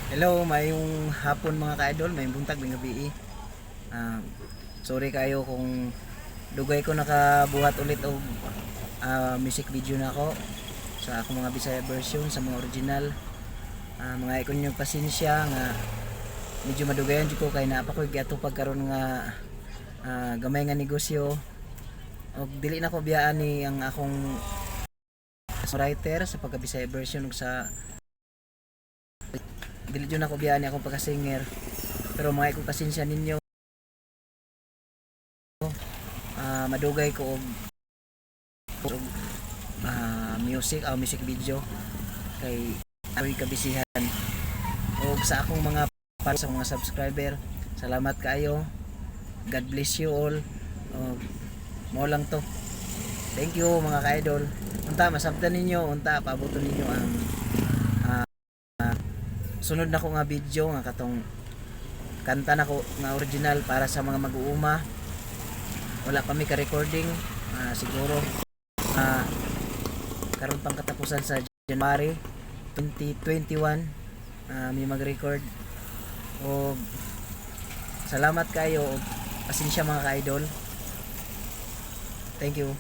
Hello, mayong hapon mga ka-idol, mayong buntag, mayong gabi. Sorry kayo kung dugay ko nakabuhat ulit og music video na ako sa akong mga Bisaya version, sa mga original. Mga ikon yung pasensya nga medyo madugayan jud ko kay naapa ko giato pagkaron nga gamay nga negosyo. Og dili na ko biyaan ni ang akong writer sa pagka Bisaya version ug sa dili jud na ko biyaan ni akong pagka-singer. Pero mga ikong pasensya ninyo, madugay ko og music video kay ako'y kabisihan. Og sa akong mga para sa mga subscriber, salamat kayo, God bless you all. Mo lang to, thank you mga ka-idol. Unta masabtan ninyo, unta paaboton ninyo ang sunod na ko nga video nga katong kanta na ko nga original para sa mga mag-uuma. Wala pa mi ka recording, siguro karon pang katapusan sa January 2021 may mag-record. O salamat kayo, pasensya mga ka-idol, thank you.